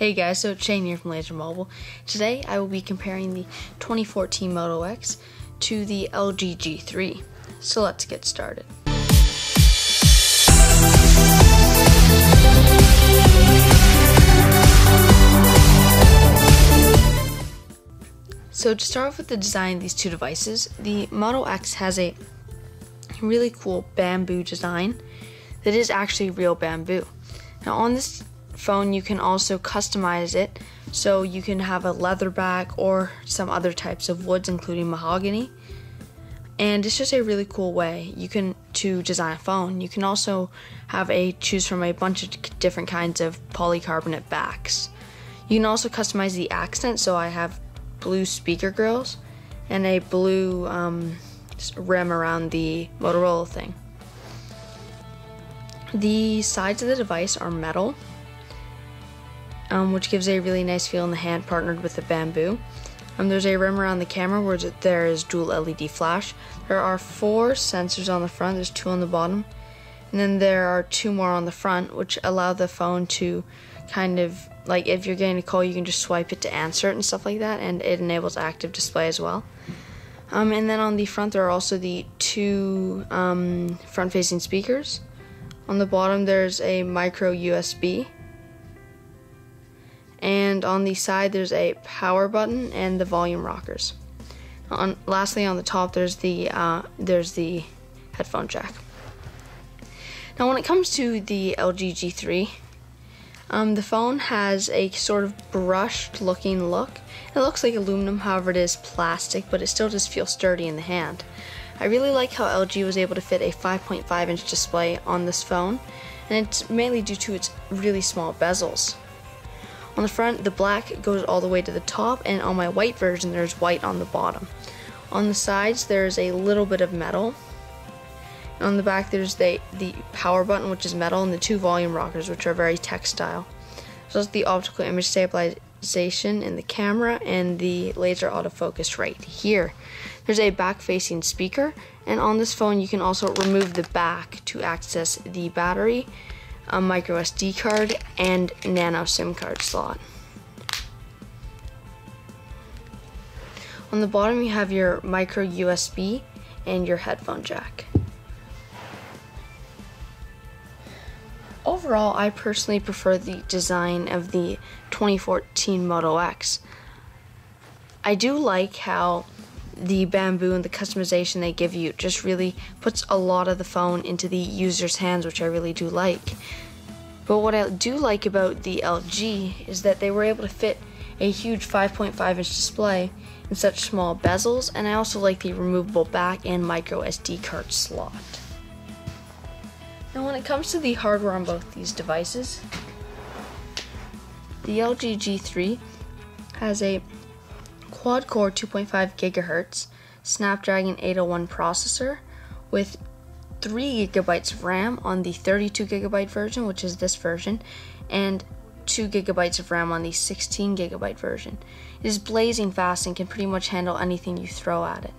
Hey guys, so it's Shane here from Laser Mobile. Today I will be comparing the 2014 Moto X to the LG G3. So let's get started. So to start off with the design of these two devices, the Moto X has a really cool bamboo design that is actually real bamboo. Now on this phone you can also customize it, so you can have a leather back or some other types of woods including mahogany, and it's just a really cool way to design a phone. You can also choose from a bunch of different kinds of polycarbonate backs. You can also customize the accent, so I have blue speaker grills and a blue rim around the Motorola thing. The sides of the device are metal, which gives a really nice feel in the hand, partnered with the bamboo. There's a rim around the camera where there is dual LED flash. There are 4 sensors on the front, there's 2 on the bottom, and then there are 2 more on the front, which allow the phone to kind of, like if you're getting a call, you can just swipe it to answer it and stuff like that, and it enables active display as well. And then on the front there are also the 2 front-facing speakers. On the bottom there's a micro USB. And on the side there's a power button and the volume rockers. Lastly, on the top there's the headphone jack. Now when it comes to the LG G3, the phone has a sort of brushed looking look. It looks like aluminum, however it is plastic, but it still does feel sturdy in the hand. I really like how LG was able to fit a 5.5-inch display on this phone, and it's mainly due to its really small bezels. On the front, the black goes all the way to the top, and on my white version, there's white on the bottom. On the sides, there's a little bit of metal. And on the back, there's the power button, which is metal, and the 2 volume rockers, which are very textile. There's the optical image stabilization in the camera, and the laser autofocus right here. There's a back-facing speaker, and on this phone, you can also remove the back to access the battery, a micro SD card, and nano SIM card slot. On the bottom you have your micro USB and your headphone jack. Overall, I personally prefer the design of the 2014 Moto X. I do like how the bamboo and the customization they give you just really puts a lot of the phone into the user's hands, which I really do like. But what I do like about the LG is that they were able to fit a huge 5.5-inch display in such small bezels, and I also like the removable back and micro SD card slot. Now when it comes to the hardware on both these devices, the LG G3 has a quad-core 2.5 GHz Snapdragon 801 processor with 3 GB of RAM on the 32 GB version, which is this version, and 2 GB of RAM on the 16 GB version. It is blazing fast and can pretty much handle anything you throw at it.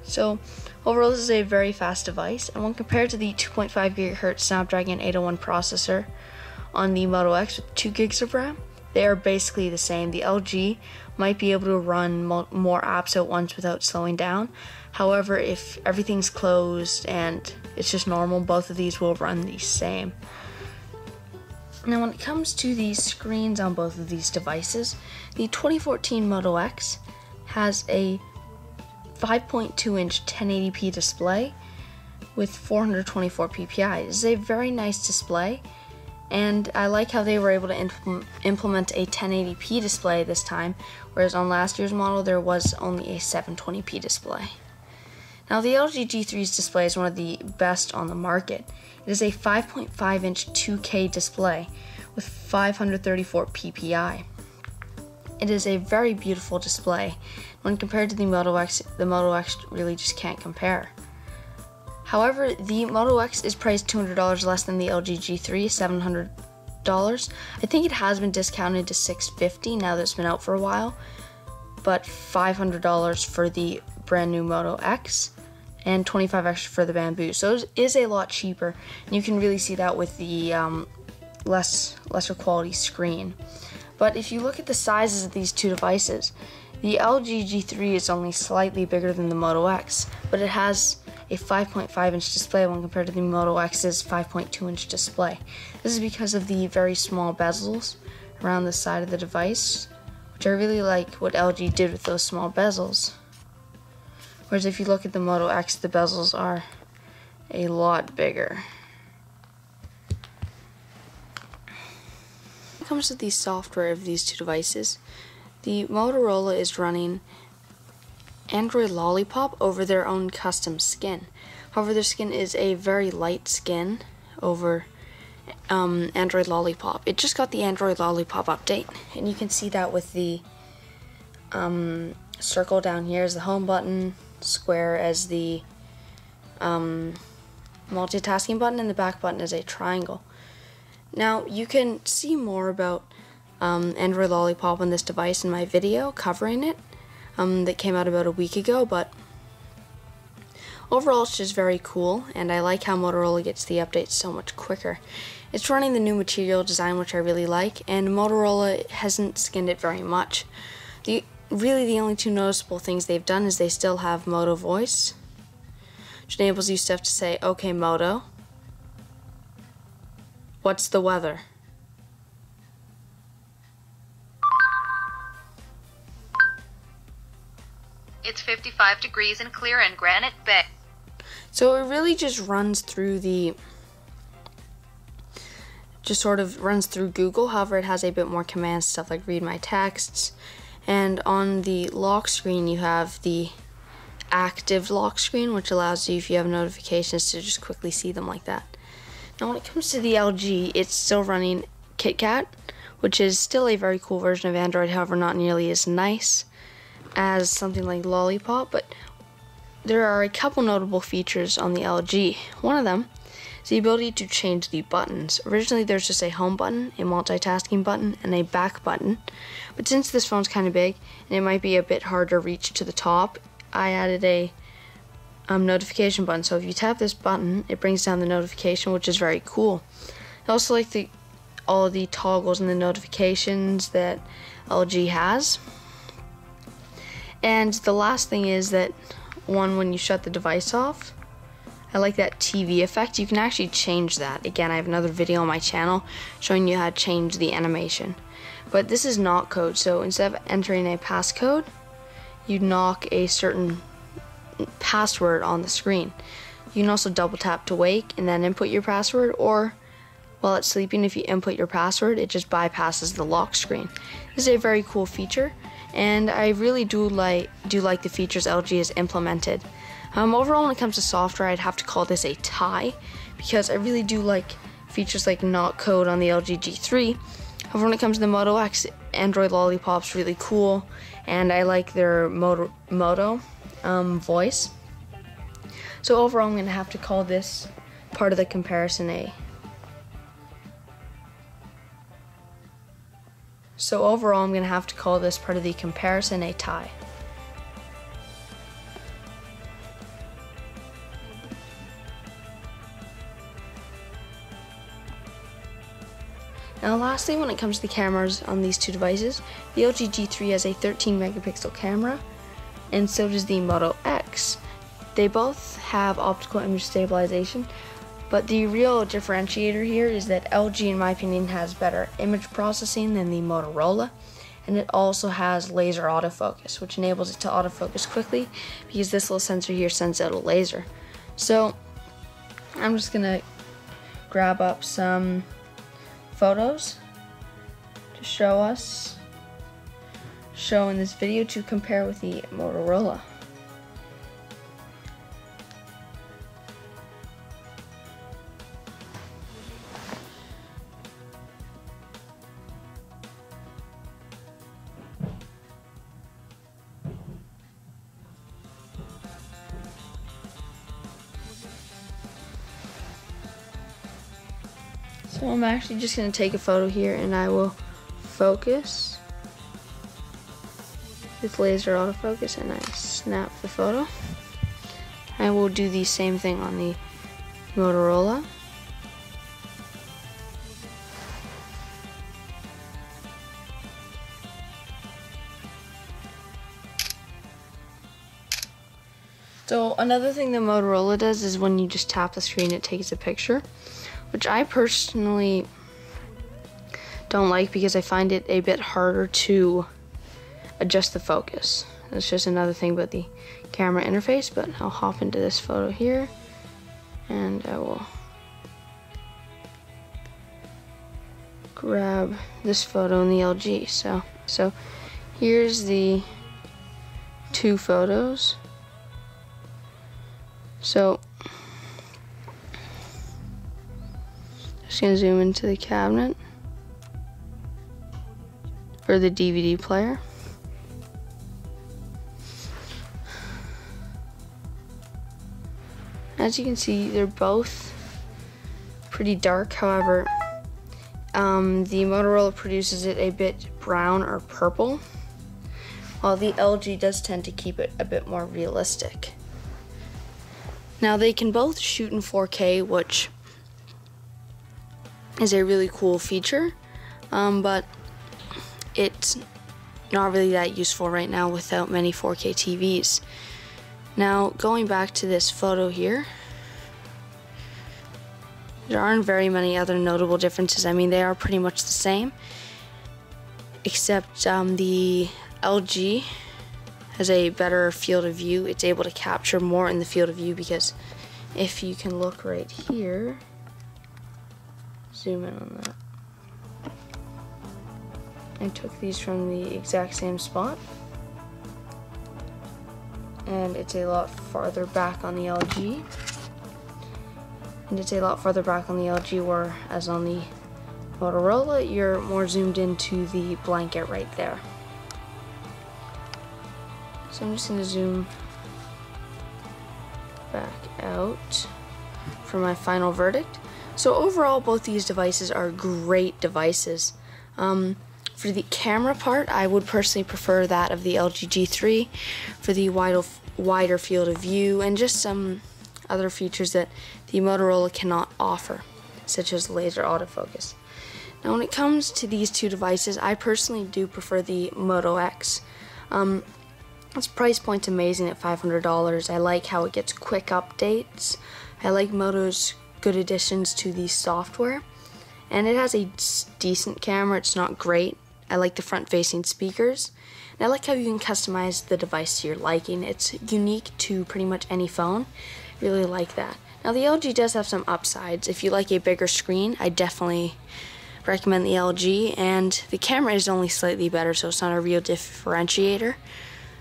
So overall, this is a very fast device, and when compared to the 2.5 GHz Snapdragon 801 processor on the Moto X with 2 GB of RAM, they are basically the same. The LG might be able to run more apps at once without slowing down. However, if everything's closed and it's just normal, both of these will run the same. Now when it comes to the screens on both of these devices, the 2014 Moto X has a 5.2-inch 1080p display with 424 ppi. This is a very nice display, and I like how they were able to implement a 1080p display this time, whereas on last year's model there was only a 720p display. Now the LG G3's display is one of the best on the market. It is a 5.5-inch 2K display with 534 ppi. It is a very beautiful display. When compared to the Moto X really just can't compare. However, the Moto X is priced $200 less than the LG G3, $700. I think it has been discounted to $650 now that it's been out for a while, but $500 for the brand new Moto X and $25 extra for the bamboo. So it is a lot cheaper, and you can really see that with the lesser quality screen. But if you look at the sizes of these two devices, the LG G3 is only slightly bigger than the Moto X, but it has a 5.5-inch display when compared to the Moto X's 5.2-inch display. This is because of the very small bezels around the side of the device, which I really like what LG did with those small bezels. Whereas if you look at the Moto X, the bezels are a lot bigger. When it comes to the software of these two devices, the Motorola is running Android Lollipop over their own custom skin. However, their skin is a very light skin over Android Lollipop. It just got the Android Lollipop update, and you can see that with the circle down here as the home button, square as the multitasking button, and the back button is a triangle. Now, you can see more about Android Lollipop on this device in my video covering it that came out about a week ago, but overall it's just very cool, and I like how Motorola gets the updates so much quicker. It's running the new material design, which I really like, and Motorola hasn't skinned it very much. Really the only two noticeable things they've done is they still have Moto Voice, which enables you stuff to say, "Okay Moto, what's the weather?" It's 55 degrees and clear in Granite Bay. So it really just runs through runs through Google. However, it has a bit more command stuff like read my texts. And on the lock screen, you have the active lock screen, which allows you, if you have notifications, to just quickly see them like that. Now, when it comes to the LG, it's still running KitKat, which is still a very cool version of Android, however, not nearly as nice as something like Lollipop, but there are a couple notable features on the LG. One of them is the ability to change the buttons. Originally there's just a home button, a multitasking button, and a back button, but since this phone's kind of big and it might be a bit hard to reach to the top, I added a notification button. So if you tap this button, it brings down the notification, which is very cool. I also like all of the toggles and the notifications that LG has. And the last thing is that when you shut the device off, I like that TV effect. You can actually change that. Again, I have another video on my channel showing you how to change the animation. But this is knock code, so instead of entering a passcode, you knock a certain password on the screen. You can also double tap to wake and then input your password, or while it's sleeping, if you input your password, it just bypasses the lock screen. This is a very cool feature, and I really do like the features LG has implemented. Overall, when it comes to software, I'd have to call this a tie, because I really do like features like knock code on the LG G3. However, when it comes to the Moto X, Android Lollipop's really cool, and I like their Moto voice. So overall, I'm going to have to call this part of the comparison a. So overall, I'm going to have to call this part of the comparison a tie. Now lastly, when it comes to the cameras on these two devices, the LG G3 has a 13 megapixel camera, and so does the Moto X. They both have optical image stabilization, but the real differentiator here is that LG, in my opinion, has better image processing than the Motorola, and it also has laser autofocus, which enables it to autofocus quickly because this little sensor here sends out a laser. So I'm just gonna grab up some photos to show in this video to compare with the Motorola. So I'm actually just going to take a photo here, and I will focus with laser autofocus, and I snap the photo. I will do the same thing on the Motorola. So another thing that Motorola does is when you just tap the screen, it takes a picture, which I personally don't like because I find it a bit harder to adjust the focus. That's just another thing about the camera interface, but I'll hop into this photo here and I will grab this photo in the LG. So here's the two photos. So just gonna zoom into the cabinet or the DVD player. As you can see, they're both pretty dark. However, the Motorola produces it a bit brown or purple, while the LG does tend to keep it a bit more realistic. Now, they can both shoot in 4K, which is a really cool feature, but it's not really that useful right now without many 4K TVs. Now, going back to this photo here, there aren't very many other notable differences. I mean, they are pretty much the same, except the LG has a better field of view. It's able to capture more in the field of view because if you can look right here, zoom in on that. I took these from the exact same spot, and it's a lot farther back on the LG. And it's a lot farther back on the LG, whereas on the Motorola, you're more zoomed into the blanket right there. So I'm just going to zoom back out for my final verdict. So overall, both these devices are great devices. For the camera part, I would personally prefer that of the LG G3 for the wider field of view and just some other features that the Motorola cannot offer, such as laser autofocus. Now, when it comes to these two devices, I personally do prefer the Moto X. Its price point's amazing at $500. I like how it gets quick updates. I like Moto's good additions to the software, and it has a decent camera. It's not great. I like the front-facing speakers, and I like how you can customize the device to your liking. It's unique to pretty much any phone. Really like that. Now, the LG does have some upsides. If you like a bigger screen, I definitely recommend the LG, and the camera is only slightly better, so it's not a real differentiator.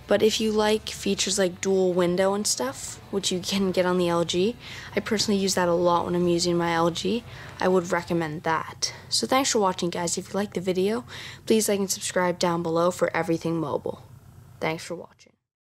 But if you like features like dual window and stuff, which you can get on the LG, I personally use that a lot when I'm using my LG. I would recommend that. So thanks for watching, guys. If you liked the video, please like and subscribe down below for everything mobile. Thanks for watching.